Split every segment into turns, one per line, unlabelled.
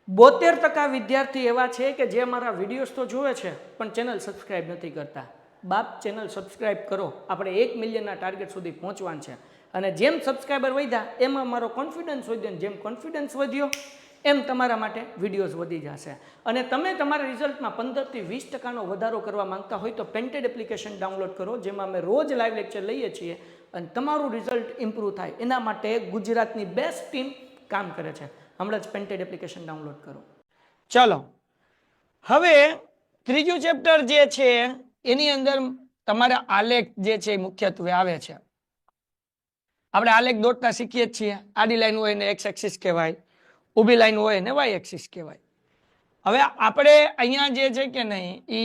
72% વિદ્યાર્થી એવા છે કે જે મારા વિડીયોઝ તો જોવે છે પણ ચેનલ સબસ્ક્રાઇબ નથી કરતા. બાપ ચેનલ સબસ્ક્રાઇબ કરો, આપણે 1 મિલિયનના ટાર્ગેટ સુધી પહોંચવાનું છે. અને જેમ સબસ્ક્રાઈબર વધ્યા એમાં મારો કોન્ફિડન્સ વધ્યો, જેમ કોન્ફિડન્સ વધ્યો એમ તમારા માટે વિડીયોઝ વધી જશે. અને તમે તમારા રિઝલ્ટમાં 15 થી 20% વધારો કરવા માંગતા હોય તો પેન્ટેડ એપ્લિકેશન ડાઉનલોડ કરો, જેમાં અમે રોજ લાઈવ લેક્ચર લઈએ છીએ અને તમારું રિઝલ્ટ ઇમ્પ્રૂવ થાય એના માટે ગુજરાતની બેસ્ટ ટીમ કામ કરે છે. હમણાં જ પેન્ટેડ એપ્લિકેશન ડાઉનલોડ કરો. ચલો, હવે ત્રીજું ચેપ્ટર જે છે એની અંદર તમારા આલેખ જે છે મુખ્યત્વે આવે છે. આપણે આલેખ દોરતા શીખીએ જ છીએ. આડી લાઈન હોય ને એક્સ એક્સિસ કહેવાય, ઊભી લાઈન હોય ને વાય એક્સિસ કહેવાય. હવે આપણે અહીંયા જે છે કે નહીં એ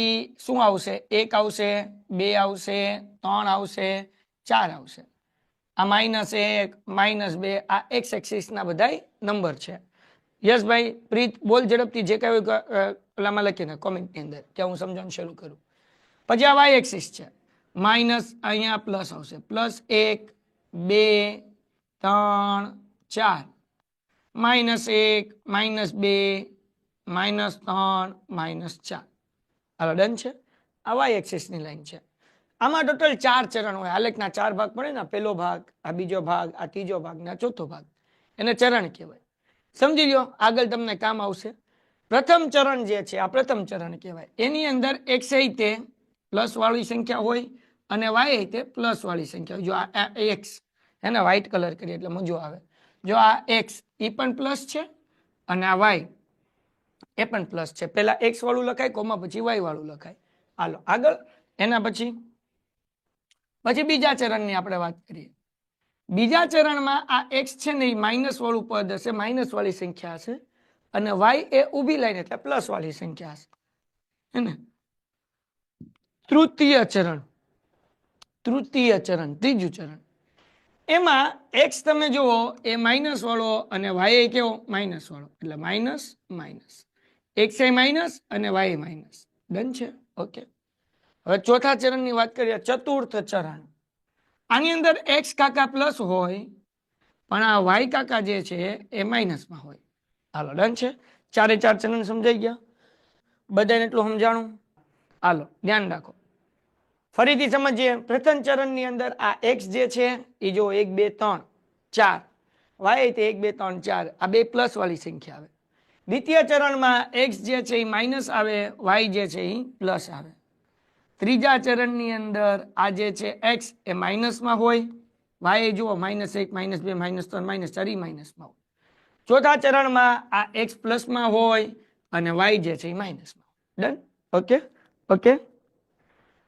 શું આવશે? 1 આવશે, 2 આવશે, 3 આવશે, 4 આવશે. આ -1, -2 આ એક્સ એક્સિસ ના બધા નંબર છે. યસ ભાઈ પ્રીત, બોલ ઝડપથી જે કઈ ઓલામાં લખીને કોમેન્ટની અંદર કે હું સમજાવવાનું શરૂ કરું. પછી આ વાય એક્સિસ છે, માઇનસ અહીંયા પ્લસ આવશે, +1, 2, 3, 4, -1, -2, -3, -4. હાલો ડન છે. આ વાય એક્સિસની લાઈન છે. આમાં ટોટલ 4 ચરણ હોય. આલેખના 4 ભાગ પડે ને, પહેલો ભાગ, આ બીજો ભાગ, આ ત્રીજો ભાગ ને આ ચોથો ભાગ, એને ચરણ કહેવાય. સમજી લો, આગળ તમને કામ આવશે. પ્રથમ ચરણ જે છે આ પ્રથમ ચરણ કહેવાય. એની અંદર એક્સ તે પ્લસ વાળી સંખ્યા હોય અને વાય તે પ્લસ વાળી સંખ્યા હોય. જો આ એક્સ એને વ્હાઈટ કલર કરીએ એટલે મજો આવે. જો આ એક્સ એ પણ પ્લસ છે અને આ વાય એ પણ પ્લસ છે. પહેલા એક્સ વાળું લખાય, કોમા પછી વાય વાળું લખાય. હાલો આગળ. એના પછી બીજા ચરણની આપણે વાત કરીએ. બીજા ચરણમાં આ એક્સ છે ને એ માઇનસ વાળું પદ હશે, માઇનસ વાળી સંખ્યા હશે, અને વાય એ ઊભી લાઈન એટલે પ્લસ વાળી સંખ્યા હશે. હે ને? તૃતીય ચરણ, ત્રીજું ચરણ. એમાં એક્સ તમે જુઓ એ માઇનસ વાળો અને વાય એ કેવો માઇનસ વાળો, એટલે માઇનસ માઇનસ. એક્સ એ માઇનસ અને વાય માઇનસ. ડન છે? ઓકે. હવે ચોથા ચરણની વાત કરીએ, ચતુર્થ ચરણ. આની અંદર એક્સ કાકા પ્લસ હોય પણ આ વાય કાકા જે છે એ માઇનસમાં હોય. હાલો ડન છે. 4 ચરણ સમજાઈ ગયા? બધાને એટલું સમજાણું? હાલો ધ્યાન રાખો. ફરીથી સમજીએ. પ્રથમ ચરણની અંદર આ એક્સ જે છે એ જો 1, 2, 3, 4, વાય તે 1, 2, 3, 4 આ બે પ્લસ વાળી સંખ્યા આવે. દ્વિતીય ચરણમાં એક્સ જે છે એ માઇનસ આવે, વાય જે છે એ પ્લસ આવે. ત્રીજા ચરણની અંદર આ જે છે એક્સ એ માઇનસમાં હોય, વાય જુઓ -1, -2, -3, -4 માઇનસમાં હોય. ચોથા ચરણમાં આ એક્સ પ્લસમાં હોય અને વાય જે છે એ માઇનસમાં હોય. ડન? Okay okay.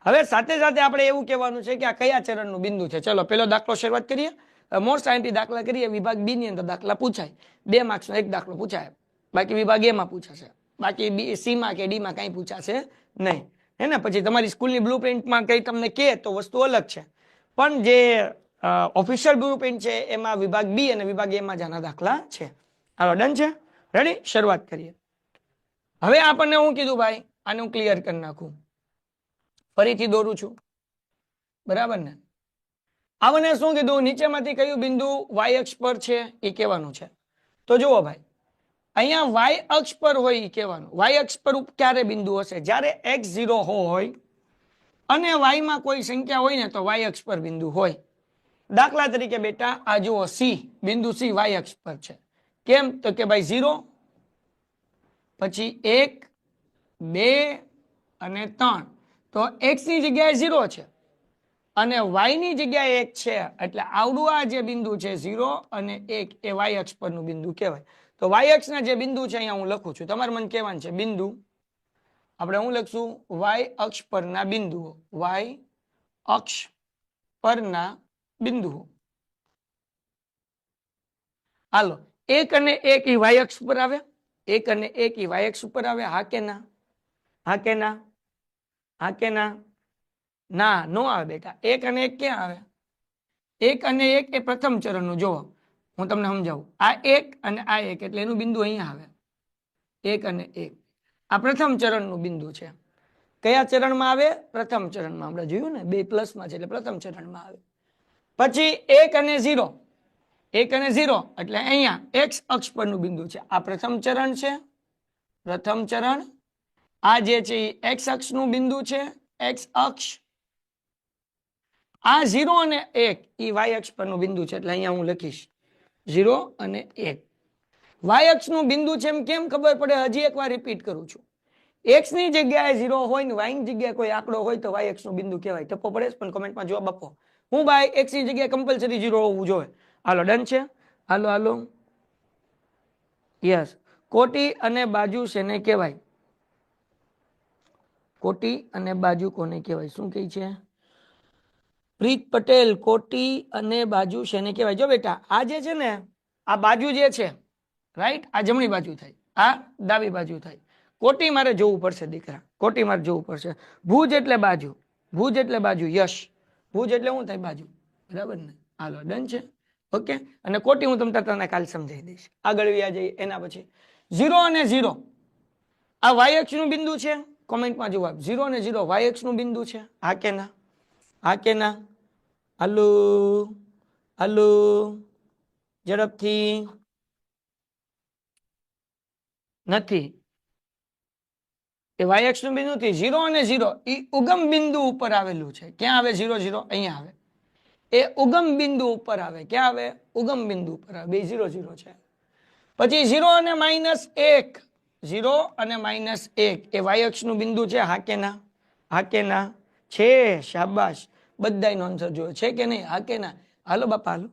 હવે સાથે સાથે આપણે એવું કહેવાનું છે કે આ કયા ચરણનું બિંદુ છે. ચલો પેલો દાખલો શરૂઆત કરીએ. મોસ્ટ આઈએમપી દાખલા કરીએ. વિભાગ બી ની અંદર દાખલા પૂછાય. 2 માર્ક્સનો એક દાખલો પૂછાય, બાકી વિભાગ એ માં પૂછાશે. બાકી સી માં કે ડી માં કઈ પૂછાશે નહીં. હે ને? પછી તમારી સ્કૂલની બ્લુ પ્રિન્ટમાં કઈ તમને કહે તો વસ્તુ અલગ છે, પણ જે ઓફિશિયલ બ્લુ પ્રિન્ટ છે એમાં વિભાગ બી અને વિભાગ એ માં જાના દાખલા છે. હાલો ડન છે? રેડી? શરૂઆત કરીએ. હવે આપણને હું કીધું ભાઈ, આને હું ક્લિયર કરી નાખું, ફરીથી દોરું છું, બરાબર ને? આપણને શું કીધું? નીચેમાંથી કયું બિંદુ વાય અક્ષ પર છે એ કહેવાનું છે. તો જુઓ ભાઈ, અહીંયા વાય અક્ષ પર હોય એ કહેવાનું. વાય અક્ષ પર ક્યારે બિંદુ હશે? જ્યારે x0 હોય અને y માં કોઈ સંખ્યા હોય ને તો વાય અક્ષ પર બિંદુ હોય. દાખલા તરીકે બેટા આ જુઓ સી, બિંદુ સી વાય અક્ષ પર છે. કેમ? તો કે ભાઈ 0, પછી 1, 2 અને 3. તો x ની જગ્યાએ 0 છે અને y ની જગ્યાએ 1 છે, એટલે આવડું આ જે બિંદુ છે 0 અને 1 એ વાય અક્ષ પરનું બિંદુ કહેવાય. તો વાય અક્ષના જે બિંદુ છે અહીંયા હું લખું છું, તમારે મને કહેવાનું છે બિંદુ. આપણે હું લખશું? વાય અક્ષ પરના બિંદુઓ. વાય અક્ષ પરના બિંદુઓ. હાલો, 1 અને 1 એ વાય અક્ષ પર આવે. 1 અને 1 એ વાય અક્ષ ઉપર આવે. હા કે ના? હા કે ના? હા કે ના? ના, નો આવે બેટા. 1 અને 1 ક્યાં આવે? 1 અને 1 એ પ્રથમ ચરણનું. જુઓ હું તમને સમજાવું. આ 1 અને આ 1 એટલે એનું બિંદુ અહીંયા આવે. 1 અને 1 આ પ્રથમ ચરણનું બિંદુ છે. કયા ચરણમાં આવે? પ્રથમ ચરણમાં. આપણે જોયું ને 2 પ્લસમાં છે એટલે પ્રથમ ચરણમાં આવે. પછી 1 અને 0, 1 અને 0 એટલે અહીંયા x અક્ષ પરનું બિંદુ છે. આ પ્રથમ ચરણ છે પ્રથમ ચરણ. આ જે છે એ એક્સ અક્ષનું બિંદુ છે, એક્સ અક્ષ. આ 0 અને 1 એ વાય અક્ષ પરનું બિંદુ છે, એટલે અહીંયા હું લખીશ 0 અને 1. વાય અક્ષનું બિંદુ છે એમ કેમ ખબર પડે? હજી એકવાર રિપીટ કરું છું. એક્સ ની જગ્યાએ 0 હોય ને વાય ની જગ્યાએ કોઈ આંકડો હોય તો વાય અક્ષનું બિંદુ કહેવાય. ટપ્પો પડે પણ કોમેન્ટમાં જવાબ આપો. હું ભાઈ એક્સ ની જગ્યાએ કમ્પલસરી 0 હોવું જોઈએ. હાલો ડન છે. હાલો હાલો યસ. કોટી અને બાજુ શેને કહેવાય? કોટી અને બાજુ કોને કહેવાય? શું કહે છે પ્રીત પટેલ? કોટી અને બાજુ શેને કહેવાય? જો બેટા આ જે છે ને, આ બાજુ જે છે રાઈટ, આ જમણી બાજુ થાય, આ ડાબી બાજુ થાય. કોટી મારે જોવું પડશે દીકરા, કોટી મારે જોવું પડશે. ભુજ એટલે બાજુ, ભુજ એટલે બાજુ. યશ, ભુજ એટલે શું થાય? બાજુ. બરાબર ને? હાલો ડન છે. ઓકે. અને કોટી હું તમને કાલ સમજાવી દઈશ. આગળ વ્યા જઈએ. એના પછી 0 અને 0 આ વાય અક્ષ નું બિંદુ છે. કોમેન્ટમાં જવાબ 0 અને 0 વાય અક્ષ નું બિંદુ છે. હા કે ના? હા કે ના? હાલો હાલો ઝડપથી. નથી. એ વાય અક્ષ નું બિંદુ થી 0 અને 0 એ ઉગમ બિંદુ ઉપર આવેલું છે. ક્યાં આવે 0 0? અહીંયા આવે. એ ઉગમ બિંદુ ઉપર આવે. ક્યાં આવે? ઉગમ બિંદુ ઉપર આવે. બે 0 0 છે. પછી 0 અને -1, 0 અને -1 એ વાય અક્ષ નું બિંદુ છે. હા કે ના? હા કે ના? છે. શાબાશ. બધાય આન્સર જોયો છે કે નહીં? હા કે ના? હાલો બાપા હાલો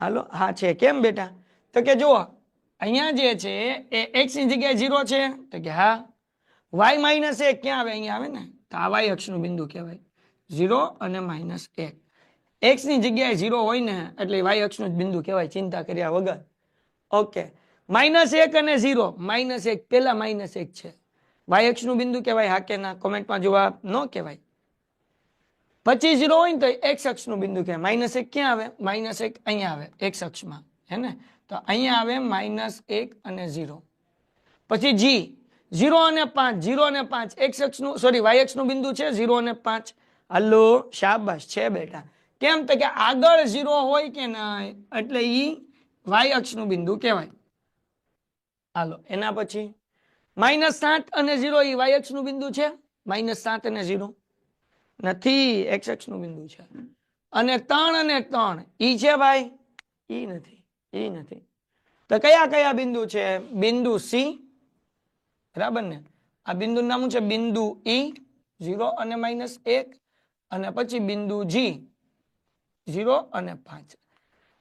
હાલો. હા છે. કેમ બેટા? તો કે જુઓ અહીંયા જે છે એ x ની જગ્યાએ 0 છે. તો કે હા. y -1 ક્યાં આવે? અહીંયા આવે ને. તો આ વાય અક્ષ નું બિંદુ કહેવાય. 0 અને -1. x ની જગ્યાએ 0 હોય ને એટલે વાય અક્ષ નું બિંદુ કહેવાય, ચિંતા કર્યા વગર. ઓકે. -1 અને 0, -1 પેલા -1 છે. વાય અક્ષ નું બિંદુ કહેવાય. હા કે ના? કોમેન્ટમાં જવાબ. નો કહેવાય. પછી 0 હોય ને તો x અક્ષ નું બિંદુ કહેવાય. -1 ક્યાં આવે? -1 અહીંયા આવે x અક્ષમાં, હે ને? તો અહીંયા આવે -1 અને 0. પછી g 0 અને 5, 0 અને 5 x અક્ષ નું સોરી વાય અક્ષ નું બિંદુ છે. 0 અને 5. હલો શાબાશ છે બેટા. કેમ? તો કે આગળ 0 હોય કે નહીં એટલે ઈ વાય અક્ષ નું બિંદુ કહેવાય. હાલો એના પછી -7 અને 0 એ વાય અક્ષ નું બિંદુ છે. -7 અને 0 નથી, x અક્ષ નું બિંદુ છે. અને 3 અને 3 ઈ છે ભાઈ? ઈ નથી, ઈ નથી. તો કયા કયા બિંદુ છે? બિંદુ C, બરાબર ને? આ બિંદુ નામ છે બિંદુ E, 0 અને -1. અને પછી બિંદુ G, 0 અને 5.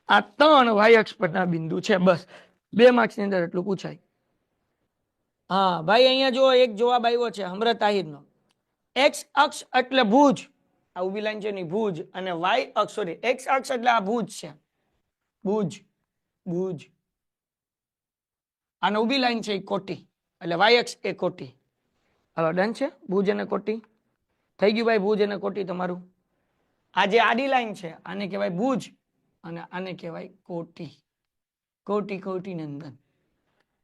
આ 3 વાય અક્ષ પરના બિંદુ છે. બસ 2 માર્ક્સ ની અંદર એટલું પૂછાય. હા ભાઈ અહીંયા જો એક જવાબ આવ્યો છે હમરત આહિરનો. x અક્ષ એટલે ભુજ, આ ઉભી લાઈન છે ની ભુજ. અને y અક્ષ સોરી x અક્ષ એટલે આ ભુજ છે. ભુજ ભુજ. અને ઉભી લાઈન છે એ કોટી, એટલે y અક્ષ એ કોટી. હવે ડન છે. ભુજ અને કોટી થઈ ગયું ભાઈ. ભુજ અને કોટી તમારું. આ જે આડી લાઈન છે આને કહેવાય ભુજ અને આને કહેવાય કોટી. કોટી કોટી નંદન.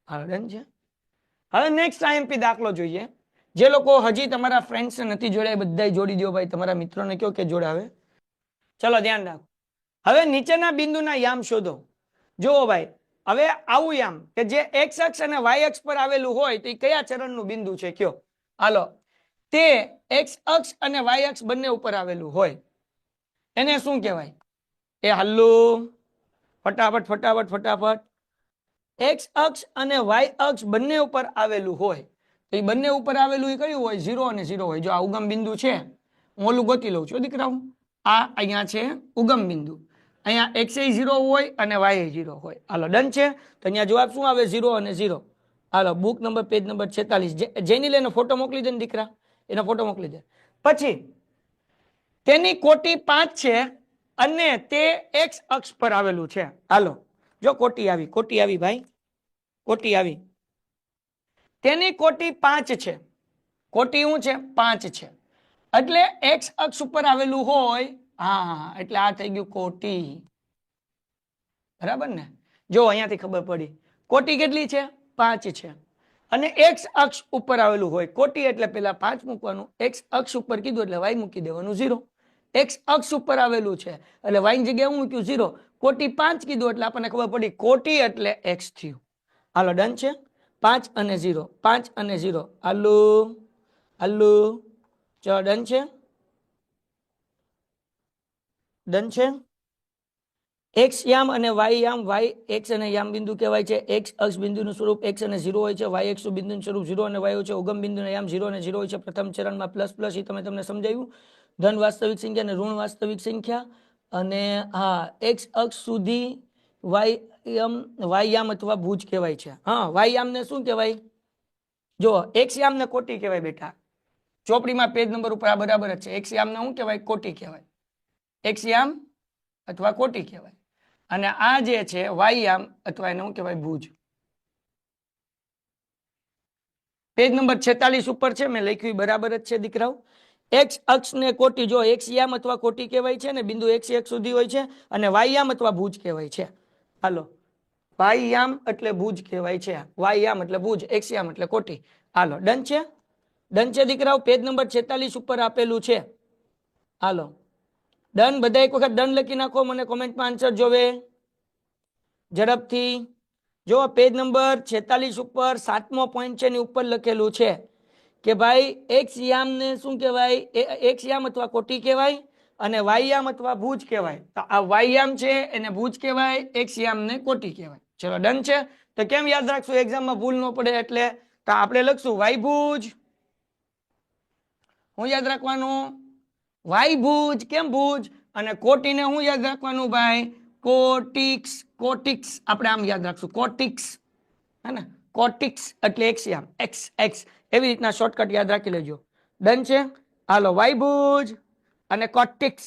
હવે ડન છે. હવે નેક્સ્ટ આઈએમપી દાખલો જોઈએ. જે લોકો હજી તમારા ફ્રેન્ડ્સ નથી જોડ્યા બધા જોડી દો ભાઈ. તમારા મિત્રોને કહો કે જોડાવે. ચલો ધ્યાન રાખો. હવે નીચેના બિંદુના યામ શોધો. જુઓ ભાઈ હવે આવું યામ કે જે x અક્ષ અને y અક્ષ પર આવેલું હોય તો એ કયા ચરણનું બિંદુ છે કયો? હાલો. તે x અક્ષ અને y અક્ષ બંને ઉપર આવેલું હોય એને શું કહેવાય? એ હલ્લો ફટાફટ ફટાફટ ફટાફટ. x અક્ષ અને y અક્ષ બંને ઉપર આવેલું હોય તો એ બંને ઉપર આવેલું એ કયું હોય? 0 અને 0 હોય. જો આ ઉગમ બિંદુ છે, હું ઓલું ગોતી લઉં છું દીકરાઓ. આ અહીંયા છે ઉગમ બિંદુ. અહીંયા x એ 0 હોય અને y એ 0 હોય. હાલો ડન છે. તો અહીંયા જવાબ શું આવે? 0 અને 0. હાલો બુક નંબર પેજ નંબર 46 જેની લઈને ફોટો મોકલી દે ને દીકરા, એનો ફોટો મોકલી દે. પછી તેની કોટી 5 છે અને તે x અક્ષ પર આવેલું છે. હાલો જો કોટી આવી, કોટી આવી ભાઈ, કોટી આવી. તેની કોટી 5 છે. કોટી શું છે? 5 છે. એટલે x અક્ષ ઉપર આવેલું હોય. હા એટલે આ થઈ ગયું કોટી. બરાબર ને? જો અહીંયાથી ખબર પડી. કોટી કેટલી છે? 5 છે. અને x અક્ષ ઉપર આવેલું હોય. કોટી એટલે પેલા 5 મૂકવાનું, x અક્ષ ઉપર કીધું એટલે y મૂકી દેવાનું 0. x અક્ષ ઉપર આવેલું છે એટલે y ની જગ્યાએ હું મૂક્યું 0. કોટી 5 કીધું એટલે આપણને ખબર પડી કોટી એટલે x થયું. હાલો ડન છે. 5 અને 0, 5 અને 0, આલુ આલુ ચલો ડન છે, ડન છે. એક્સ યામ અને વાય યામ, વાય એક્સ અને યામ બિંદુ કહેવાય છે. એક્સ અક્ષ બિંદુનું સ્વરૂપ એક્સ અને 0 હોય છે. વાય અક્ષ બિંદુનું સ્વરૂપ 0 અને વાય હોય છે. ઉગમ બિંદુના યામ 0 અને 0 હોય છે. પ્રથમ ચરણમાં પ્લસ પ્લસ, એ તમને સમજાવ્યું. ધન વાસ્તવિક સંખ્યા અને ઋણ વાસ્તવિક સંખ્યા. અને હા, એક્સ અક્ષ સુધી વાય યામ અથવા ભુજ કહેવાય છે. હા, વાય યામને શું કહેવાય? જો એક્સ યામ ને કોટી કહેવાય બેટા. ચોપડીમાં પેજ નંબર ઉપર આ બરાબર જ છે. એક્સ યામને શું કહેવાય? કોટી કહેવાય. એક્સ યામ અથવા કોટી કહેવાય. અને આ જે છે વાયયામ અથવા એને શું કહેવાય? ભુજ. પેજ નંબર 46 ઉપર છે, મેં લખ્યું બરાબર જ છે દીકરાઓ. એક્સ અક્ષ ને કોટી, જો એક્સ યામ અથવા કોટી કહેવાય છે ને બિંદુ એક્સ એક સુધી હોય છે. અને વાયયામ અથવા ભુજ કહેવાય છે. હાલો, વાયયામ એટલે ભુજ કહેવાય છે. વાયયામ એટલે ભુજ, એક્સ યામ એટલે કોટી. હાલો ડન છે, ડન છે દીકરાઓ. પેજ નંબર 46 ઉપર આપેલું છે. હાલો ડન, બધા એક વખત ડન લખી નાખો, મને કોમેન્ટમાં આન્સર જોવે ઝડપથી. જો પેજ નંબર 46 ઉપર 7મો પોઈન્ટ છે, એની ઉપર લખેલું છે કે ભાઈ એક્સ યામ ને શું કહેવાય? એક્સ યામ અથવા કોટી કહેવાય અને વાયયામ અથવા ભુજ કહેવાય. તો આ વાયયામ છે એને ભુજ કહેવાય, એક્સ યામ ને કોટી કહેવાય. ચલો ડન છે. તો કેમ યાદ રાખશું? એક્ઝામમાં ભૂલ ન પડે એટલે. તો આપણે લખશું વાય ભુજ. હું યાદ રાખવાનું? વાય ભુજ. કેમ ભુજ? અને કોટીને હું યાદ રાખવાનું ભાઈ? કોટિક્સ. કોટિક્સ આપણે આમ યાદ રાખશું, કોટિક્સ. હે ને? કોટિક્સ એટલે એક્સ યામ, એક્સ એક્સ, એવી રીતના શોર્ટકટ યાદ રાખી લેજો. ડન છે. હાલો વાય ભુજ અને કોટિક્સ.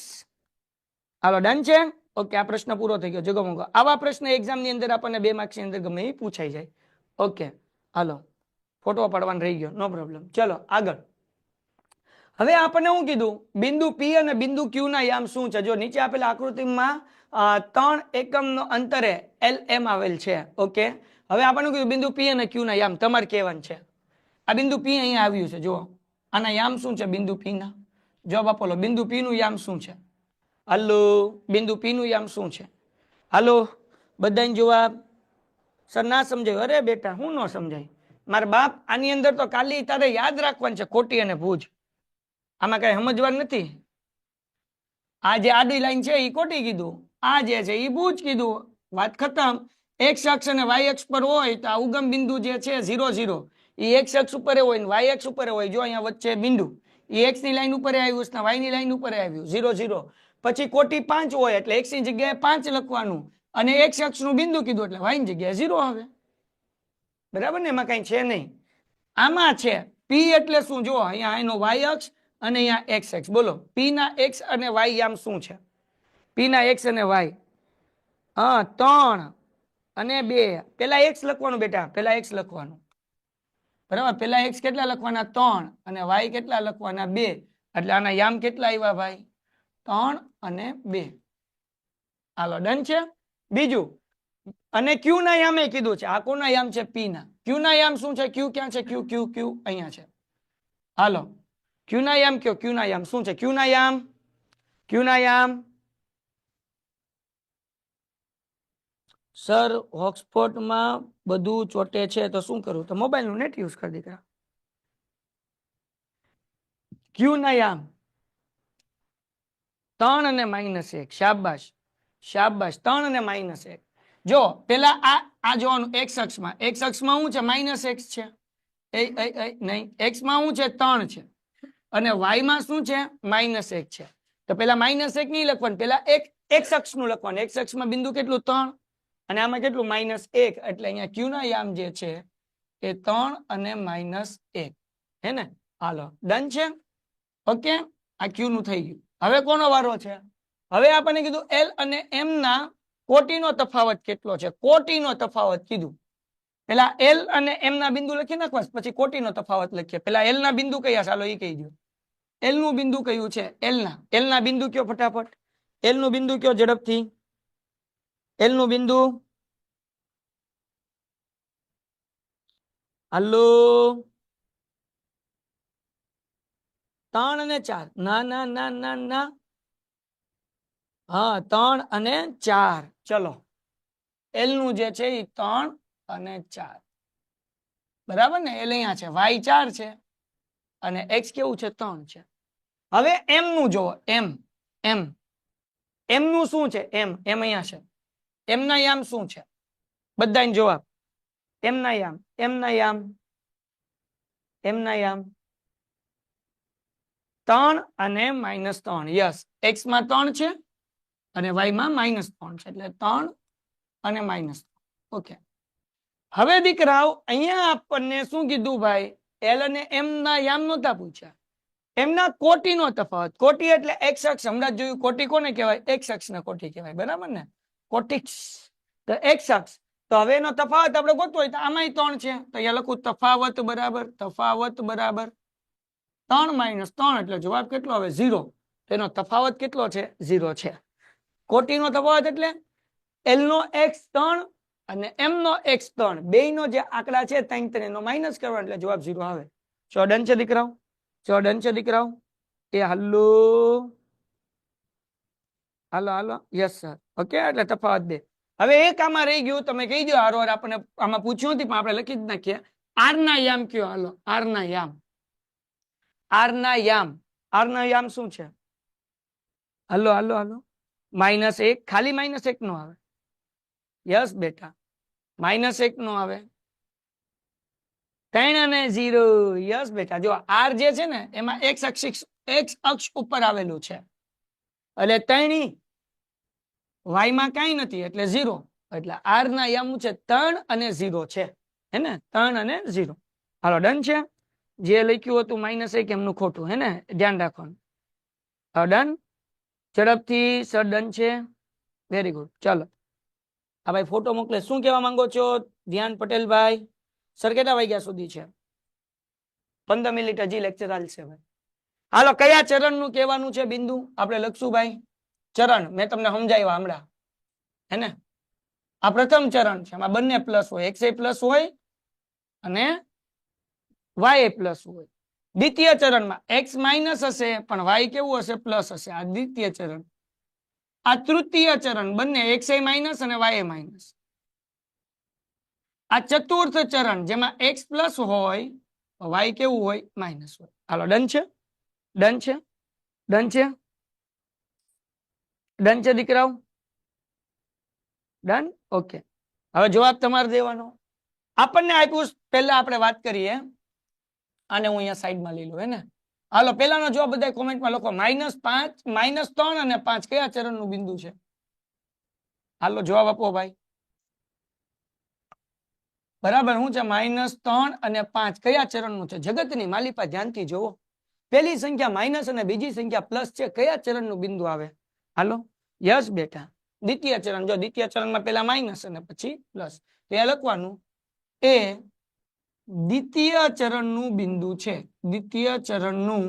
હાલો ડન છે. ઓકે, આ પ્રશ્ન પૂરો થઈ ગયો. જગો મોગો. આવા પ્રશ્ન એક્ઝામ ની અંદર આપણને 2 માર્ક્સની અંદર ગમે એ પૂછાઈ જાય. ઓકે હાલો, ફોટો પાડવાનો રહી ગયો, નો પ્રોબ્લેમ. ચલો આગળ. હવે આપણને શું કીધું? બિંદુ પી અને બિંદુ ક્યુ ના યામ શું છે? જો નીચે આપેલા આકૃતિમાં 3 એકમનો અંતરે એલ એમ આવેલ છે. ઓકે, હવે આપણને કીધું બિંદુ પી અને ક્યુ ના યામ તમારે કહેવાનું છે. આ બિંદુ પી અહીંયા આવ્યું છે, જુઓ આના યામ શું છે? બિંદુ પી ના જવાબ આપો. બિંદુ પી નું યામ શું છે? હાલો, બિંદુ પી નું યામ શું છે? હાલો, બધાને જવાબ. સર ના સમજાયું. અરે બેટા, હું ન સમજાય? મારા બાપ, આની અંદર તો ખાલી તારે યાદ રાખવાનું છે કોટી અને ભુજ. આમાં કઈ સમજવાનું નથી. આ જે આડી લાઈન છે એ કોટી કીધું, આ જે છે એ ભુજ કીધું. વાત ખતમ. એક્સ અક્ષ અને વાય અક્ષ પર હોય તો આ ઉગમ બિંદુ જે છે 0 0 એ એક્સ અક્ષ ઉપર હોય ને વાય અક્ષ ઉપર હોય. જો અહીંયા વચ્ચે બિંદુ એ એક્સ ની લાઈન ઉપર આવ્યું છે, વાય ની લાઈન ઉપર આવ્યું 0 0. પછી કોટી 5 હોય એટલે એક્સ ની જગ્યાએ 5 લખવાનું અને એક્સ અક્ષ નું બિંદુ કીધું એટલે વાય ની જગ્યાએ 0 આવે. બરાબર ને? એમાં કઈ છે નહીં. આમાં છે પી એટલે શું? જો અહીંયા એનો વાય અક્ષ અને અહીંયા એક્સ એક્સ. બોલો પી ના એક્સ અને વાય યામ શું છે? પી ના એક્સ અને વાય, હા 3 અને 2. પેલા એક્સ લખવાનું બેટા, પેલા એક્સ લખવાનું. બરાબર, પેલા એક્સ કેટલા લખવાના? 3 અને વાય કેટલા લખવાના? 2. એટલે આના યામ કેટલા આવ્યા ભાઈ? 3 અને 2. હાલો ડન છે. બીજું, અને ક્યુ ના યામે કીધું છે. આ કોના યામ છે? પી ના. ક્યુ ના યામ શું છે? ક્યુ ક્યાં છે? ક્યુ ક્યુ ક્યુ અહીંયા છે. હાલો, ક્યુ ના યામ કયો? ક્યુ ના યામ શું છે? ક્યુ ના યામ, ક્યુ ના યામ. સર હોટસ્પોટમાં બધું ચોટે છે તો શું કરું? તો મોબાઈલ નું નેટ યુઝ કરી દીકરા. ક્યુ ના યામ 3 અને -1. શાબાશ શાબાશ, 3 અને -1. જો પેલા આ જોવાનું એક્સ અક્ષમાં. એક્સ અક્ષમાં શું છે? -x છે. નહીં, એક્સ માં શું છે? 3 છે. અને વાય માં શું છે? -1 છે. તો પેલા -1 નહીં લખવાનું, પેલા એક્સ અક્ષ નું લખવાનું. એક્સ અક્ષમાં બિંદુ કેટલું? 3. અને આમાં કેટલું? -1. એટલે અહીંયા ક્યુ ના યામ જે છે એ 3 અને -1. હે ને? હાલો ડન છે. ઓકે, આ ક્યુ નું થઈ ગયું. હવે કોનો વારો છે? હવે આપણને કીધું એલ અને એમ ના કોટીનો તફાવત કેટલો છે? કોટીનો તફાવત કીધું. પેલા એલ અને એમ ના બિંદુ લખી નાખવા, પછી કોટીનો તફાવત લખીએ. પેલા એલ ના બિંદુ કયા? ચાલો એ કહી દો. એલ નું બિંદુ કયું છે? એલ ના બિંદુ કયો ફટાફટ? એલ નું બિંદુ કયો ઝડપથી? એલ નું બિંદુ, હલો, 3 અને 4. ના ના ના ના ના, હા 3 અને 4. ચલો, એલ નું જે છે એ 3 અને 4. બરાબર ને, એટલે અહીંયા છે વાય 4 છે અને એક્સ કેવું છે 3 છે. હવે એમ નું જોવો, એમ એમ એમ નું શું છે? એમ એમ અહીંયા છે. એમના યામ શું છે? બધાને જવાબ. એમના યામ એમના યામ એમના યામ 3 અને -3. યસ, એક્સ માં 3 છે અને વાય માં -3 છે, એટલે 3 અને -3. ઓકે. હવે દીકરાઓ અહીંયા આપણને શું કીધું ભાઈ? એલ અને એમ ના યામ નહોતા પૂછ્યા, એમના કોટીનો તફાવત. કોટી એટલે એક્સ અક્ષ. હમણાં જ જોયું કોટી કોને કહેવાય? એક્સ અક્ષ ને કોટી કહેવાય, બરાબર ને? કોટિક્સ તો એક્સ અક્ષ. તો હવે એનો તફાવત આપણે ગોતવો હોય તો આમાંય 3 છે, તો અહીંયા લખું તફાવત બરાબર 3 - 3 એટલે જવાબ કેટલો આવે? 0. તેનો તફાવત કેટલો છે? 0 છે. કોટીનો તફાવત એટલે એલ નો એક્સ 3 અને એમ નો એક્સ 3, બેયનો જે આંકડા છે 3 3 એનો માઇનસ કરવાનો એટલે જવાબ 0 આવે. ચો ડન છે દીકરાઓ? ચો ડન છે દીકરાઓ? એ હાલો હાલો હાલો. Yes sir. ઓકે, એટલે તફાવત 2. હવે એક આમાં રહી ગયું, તમે કહી દો હારોહાર. આપણને આમાં પૂછ્યું નથી પણ આપણે લખી જ નાખીએ. આર ના યામ કયો? હાલો, આર ના યામ. આર ના યામ, આર ના યામ શું છે? હાલો હાલો હાલો. -1. ખાલી -1 નો આવે. યસ બેટા, -1 નો આવે. 3 અને 0. યસ બેટા, જો આર જે છે ને એમાં એક્સ અક્ષ ઉપર આવેલું છે, એટલે 3 વાય માં કઈ નથી એટલે 0. એટલે આર ના યામ છે 3 અને 0 છે, હે ને? 3 અને 0. હાલો ડન છે. જે લખ્યું હતું -1 એમનું ખોટું, હે ને? ધ્યાન રાખવાનું. ડન. ઝડપથી સર ડન છે. Very good. ચાલો આ ભાઈ ફોટો મોકલે. શું કહેવા માંગો છો ધ્યાન પટેલભાઈ? સર કેટલા વાગ્યા સુધી છે? 15 મિનિટ હજી લેક્ચર ચાલશે ભાઈ. હાલો, કયા ચરણ નું કહેવાનું છે બિંદુ? આપણે લખશું ભાઈ ચરણ. મેં તમને સમજાવ્યા હમણાં, હે ને? આ પ્રથમ ચરણ છે, એમાં બંને પ્લસ હોય, એક્સ એ પ્લસ હોય અને વાય એ પ્લસ હોય. દ્વિતીય ચરણમાં એક્સ માઇનસ હશે પણ વાય કેવું હશે? પ્લસ હશે. આ દ્વિતીય ચરણ. આ તૃતીય ચરણ, બંને એક્સ એ માઇનસ અને વાય એ માઇનસ. આ ચતુર્થ ચરણ, જેમાં એક્સ પ્લસ હોય, વાય કેવું હોય? માઇનસ હોય. હાલો ડન છે? ડન છે? ડન છે? ડન છે દીકરાઓ? ડન. ઓકે. હવે જવાબ તમારે દેવાનો. આપણને આપ્યું, પહેલા આપણે વાત કરીએ. આને હું અહીંયા સાઈડમાં લઈ લઉં, હે ને? હાલો, પહેલાનો જવાબ બધા કોમેન્ટમાં લખો. -5 -3 અને 5 કયા ચરણનું બિંદુ છે? હાલો જવાબ આપો ભાઈ. બરાબર, શું છે? -3 અને 5 કયા ચરણનું છે? જગતની માલિપા ધ્યાનથી જોવો. પહેલી સંખ્યા માઇનસ અને બીજી સંખ્યા પ્લસ છે, કયા ચરણનું બિંદુ આવે? હાલો. યસ બેટા, દ્વિતીય ચરણ. જો દ્વિતીય ચરણમાં પહેલા માઇનસ અને પછી પ્લસ, તો એ લખવાનું એ દ્વિતીય ચરણનું બિંદુ છે. દ્વિતીય ચરણનું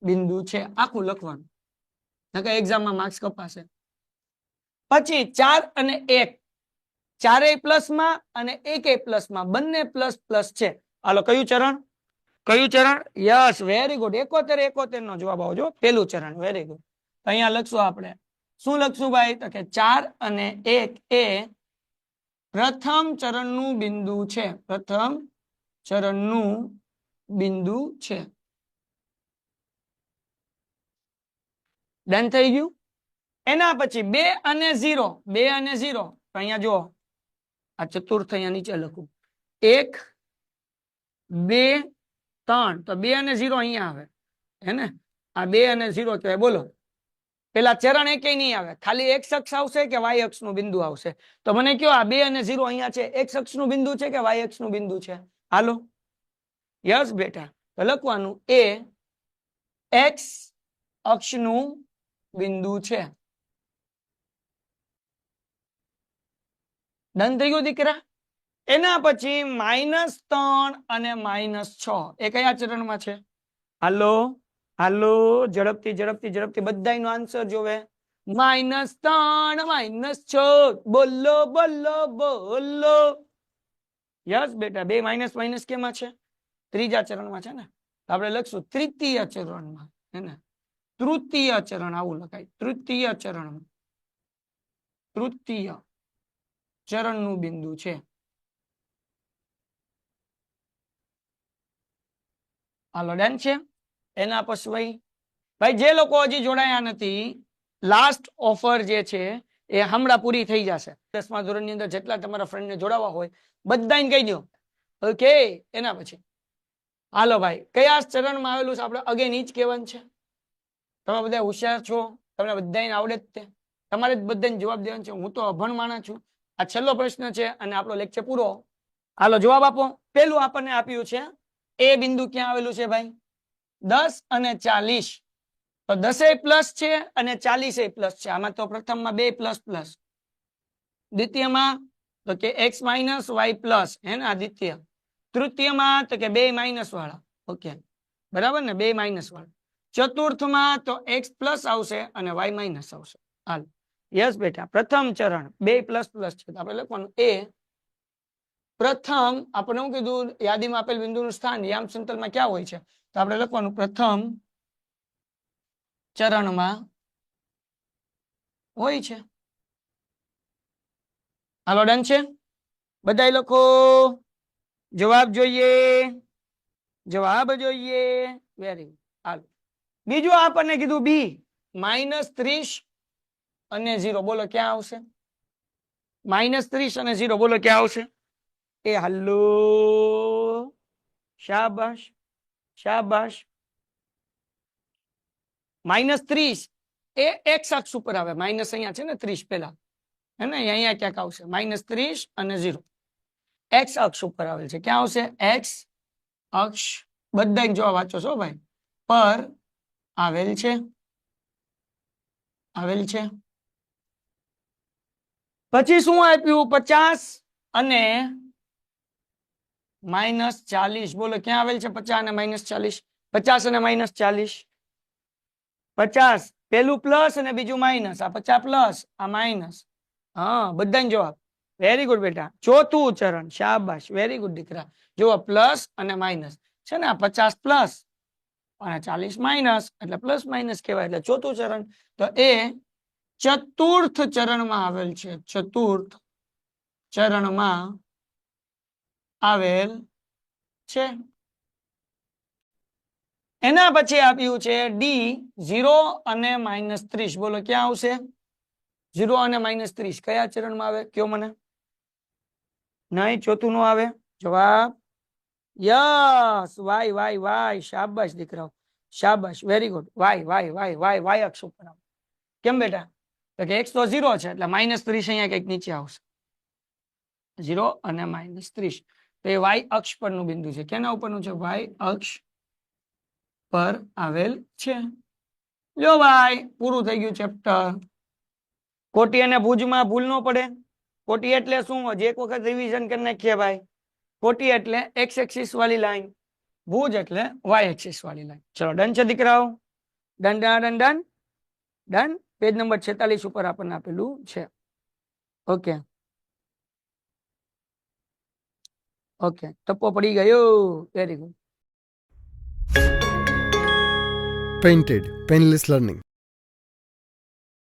બિંદુ છે, આખું લખવાનું, નકર એક્ઝામમાં માર્ક્સ કપાશે. પછી 4 અને 1, ચારેય પ્લસ માં અને એકેય પ્લસ માં, બંને પ્લસ પ્લસ છે. હાલો, કયું ચરણ? કયું ચરણ? Yes, very good. 71 71 નો જવાબ આવજો. પેલું ચરણ. Very good. અહીંયા લખશું આપણે. શું લખશું ભાઈ? તો કે 4 અને 1 એ પ્રથમ ચરણનું બિંદુ છે. પ્રથમ ચરણનું બિંદુ છે. ડન થઈ ગયું? એના પછી 2 અને 0, 2 અને 0, તો અહીંયા જો આ ચતુર્થ અહીંયા નીચે લખું. 1 2 3, તો 2 અને 0 અહીંયા આવે, હે ને? આ 2 અને 0 કહેવાય. બોલો, પેલા ચરણ એકેય નહીં આવે, ખાલી એક્સ અક્ષ આવશે કે વાય અક્ષ નું બિંદુ આવશે? તો મને કયો, આ 2 અને 0 અહીંયા છે, એક્સ અક્ષ નું બિંદુ છે કે વાય અક્ષ નું બિંદુ છે? હાલો. યસ બેટા, તો લખવાનું એ એક્સ અક્ષનું બિંદુ છે. ડન થઈ ગયું દીકરા? એના પછી -3 અને -6 એ કયા ચરણમાં છે? હાલો હાલો, ઝડપથી ઝડપથી ઝડપથી બધાયનો આન્સર જોવે. -3 -6, બોલો બોલો બોલો. યસ બેટા, બે માઇનસ માઇનસ કેમાં છે? ત્રીજા ચરણમાં છે ને? આપણે લખશું તૃતીય ચરણમાં, હે ને? તૃતીય ચરણ આવું લખાય. તૃતીય ચરણ, તૃતીય ચરણનું બિંદુ છે. હાલો ડન છે. એના પછી ભાઈ જે લોકો હજી જોડાયા નથી, લાસ્ટ ઓફર જે છે એ હમણાં પૂરી થઈ જશે. 10મા ધોરણની અંદર જેટલા તમારા ફ્રેન્ડને જોડાવા હોય બધાને કહી દો. ઓકે, એના પછી હાલો ભાઈ, કયા ચરણમાં આવેલું છે આપણે અગેન ઈ જ કહેવાનું છે. તમે બધા હોશિયાર છો, તમને બધાને આવડે જ તે, તમારે જ બધાને જવાબ દેવાનો છે. હું તો અભણ માણસ છું. આ છેલ્લો પ્રશ્ન છે અને આપણો લેક્ચર પૂરો. હાલો જવાબ આપો. પેલું આપણને આપ્યું છે એ બિંદુ ક્યાં આવેલું છે ભાઈ? 10 અને 40. તો 10 પ્લસ છે અને 40 પ્લસ છે. આમાં તો પ્રથમમાં બે પ્લસ પ્લસ, દ્વિતીયમાં તો કે x માઇનસ વાય પ્લસ, હે ને આ દ્વિતીય. તૃતીયમાં તો કે બે માઇનસ વાળા. ઓકે બરાબર ને, બે માઇનસ વાળા. ચતુર્થમાં તો x પ્લસ આવશે અને y માઇનસ આવશે. હાલ યસ બેટા, પ્રથમ ચરણ બે પ્લસ પ્લસ છે. તો આપણે લખવાનું એ પ્રથમ, આપણે શું કીધું, યાદીમાં આપેલ બિંદુનું સ્થાન યામ સમતલમાં ક્યાં હોય છે? તો આપણે લખવાનું પ્રથમ ચરણમાં હોય છે. હાલો ડન છે. બધા લખો. જવાબ જોઈએ, જવાબ જોઈએ. Very good. હાલો બીજું આપણને કીધું બી -30 અને 0. બોલો ક્યાં આવશે? -30 અને 0 બોલો ક્યાં આવશે? એ હલ્લો, શાબાશ શાબાશ. -30 એ x અક્ષ ઉપર આવે. માઇનસ અહીંયા છે ને 30 પેલા, હે ને, અહીંયા ક્યાંક આવશે. -30 અને 0 x અક્ષ ઉપર આવેલ છે. ક્યાં આવશે? x અક્ષ. બધા જો વાંચો છો ભાઈ, પર આવેલ છે, આવેલ છે. પછી શું આપ્યું? 50 અને -40. બોલો ક્યાં આવેલ છે 50 અને -40? 50 અને -40. 50 પેલું પ્લસ અને બીજું માઇનસ. આ 50 પ્લસ, આ માઇનસ. હા બધાને જવાબ. વેરી ગુડ બેટા. ચોથું ચરણ. શાબાશ, વેરી ગુડ દીકરા. જુઓ પ્લસ અને માઇનસ છે ને, આ 50 પ્લસ અને 40 માઇનસ, એટલે પ્લસ માઇનસ કહેવાય. એટલે ચોથું ચરણ. તો એ ચતુર્થ ચરણમાં આવેલ છે. ચતુર્થ ચરણમાં આવેલ છે. એના પછી આપ્યું છે ડી 0 અને -30. બોલો ક્યાં આવશે? 0 અને -30 કયા ચરણમાં આવે? કયો મને. નહીં, ચોથું નો આવે જવાબ. Yes, Y Y Y. શાબાશ દીકરાઓ, શાબાશ, very good. Y Y Y Y Y અક્ષ ઉપર આવે. કેમ બેટા? તો કે x તો 0 છે એટલે -30 અહીંયા કંઈક નીચે આવશે. 0 અને -30. તો એ y અક્ષ પરનું બિંદુ છે. કેના ઉપરનું છે? y અક્ષ પર આવેલ છે. જો ભાઈ પૂરું થઈ ગયું ચેપ્ટર. કોટી અને ભુજમાં ભૂલ ન પડે. કોટી એટલે શું? હજી એક વખત રિવિઝન કરી નાખીએ ભાઈ. કોટી એટલે x એક્સિસ વાળી લાઈન, ભુજ એટલે y એક્સિસ વાળી લાઈન. ચલો ડન છે દીકરાઓ? Done done done done done. Page number 46 ઉપર આપણને આપેલું છે. ઓકે ઓકે, ટપ્પો પડી ગયો. Very good.
Painted Painless Learning.